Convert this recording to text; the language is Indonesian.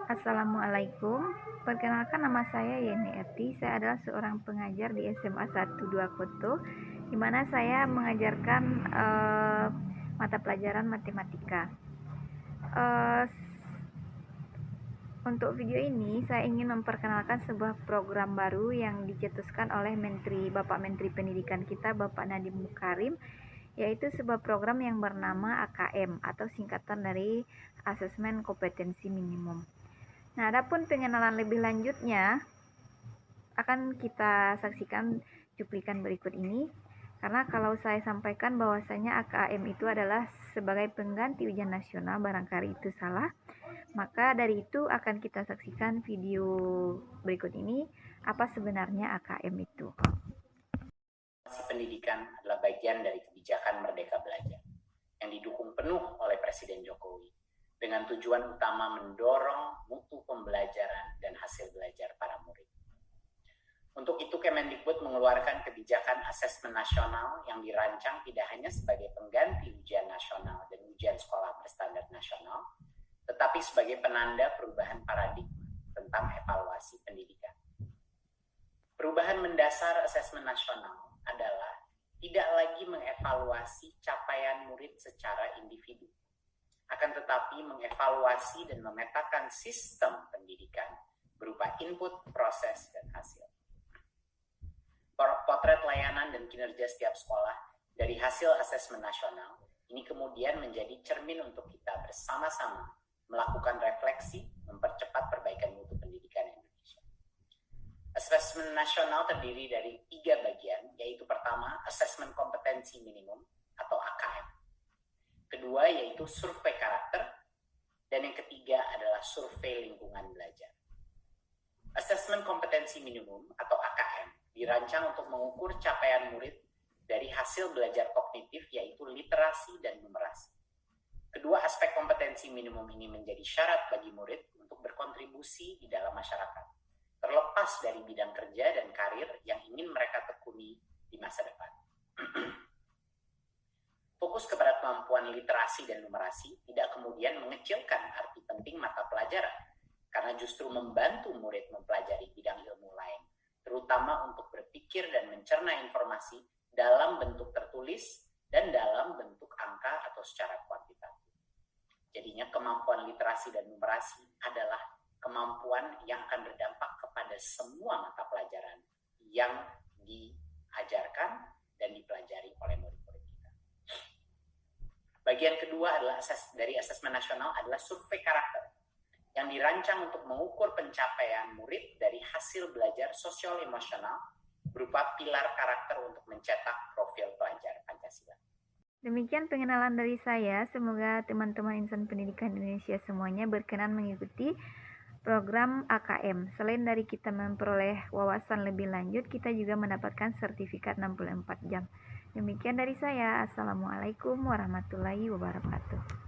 Assalamualaikum, perkenalkan nama saya Yeni Eti. Saya adalah seorang pengajar di SMA 12 Koto, di mana saya mengajarkan mata pelajaran matematika. Untuk video ini saya ingin memperkenalkan sebuah program baru yang dicetuskan oleh Bapak Menteri Pendidikan kita, Bapak Nadiem Makarim, yaitu sebuah program yang bernama AKM atau singkatan dari Asesmen Kompetensi Minimum. Nah, adapun pengenalan lebih lanjutnya akan kita saksikan cuplikan berikut ini. Karena kalau saya sampaikan bahwasanya AKM itu adalah sebagai pengganti ujian nasional, barangkali itu salah. Maka dari itu akan kita saksikan video berikut ini, apa sebenarnya AKM itu. Pendidikan adalah bagian dari kebijakan Merdeka Belajar yang didukung penuh oleh Presiden Jokowi dengan tujuan utama mendorong mutu pembelajaran dan hasil belajar para murid. Untuk itu Kemendikbud mengeluarkan kebijakan asesmen nasional yang dirancang tidak hanya sebagai pengganti ujian nasional dan ujian sekolah berstandar nasional, tetapi sebagai penanda perubahan paradigma tentang evaluasi pendidikan. Perubahan mendasar asesmen nasional adalah tidak lagi mengevaluasi capaian murid secara individu, akan tetapi mengevaluasi dan memetakan sistem pendidikan berupa input, proses, dan hasil. Potret layanan dan kinerja setiap sekolah dari hasil asesmen nasional ini kemudian menjadi cermin untuk kita bersama-sama melakukan refleksi, mempercepat perbaikan mutu pendidikan Indonesia. Asesmen nasional terdiri dari 3 bagian, yaitu pertama, asesmen kompetensi minimum atau AKM. Kedua, yaitu survei karakter. Dan yang ketiga adalah survei lingkungan belajar. Asesmen kompetensi minimum atau AKM dirancang untuk mengukur capaian murid dari hasil belajar kognitif, yaitu literasi dan numerasi. Kedua aspek kompetensi minimum ini menjadi syarat bagi murid untuk berkontribusi di dalam masyarakat, terlepas dari bidang kerja dan karir yang ingin mereka tekuni di masa depan. Fokus kepada kemampuan literasi dan numerasi tidak kemudian mengecilkan arti penting mata pelajaran, karena justru membantu murid mempelajari bidang ilmu lain, terutama untuk berpikir dan mencerna informasi dalam bentuk tertulis dan dalam bentuk angka atau secara kuantitatif. Jadinya kemampuan literasi dan numerasi adalah kemampuan yang akan berdampak kepada semua mata pelajaran yang diajarkan dan dipelajari oleh murid-murid kita. Bagian kedua adalah dari asesmen nasional adalah survei karakter yang dirancang untuk mengukur pencapaian murid dari hasil belajar sosial emosional berupa pilar karakter untuk mencetak profil pelajar Pancasila. Demikian pengenalan dari saya. Semoga teman-teman insan pendidikan Indonesia semuanya berkenan mengikuti program AKM. Selain dari kita memperoleh wawasan lebih lanjut, kita juga mendapatkan sertifikat 64 jam. Demikian dari saya. Assalamualaikum warahmatullahi wabarakatuh.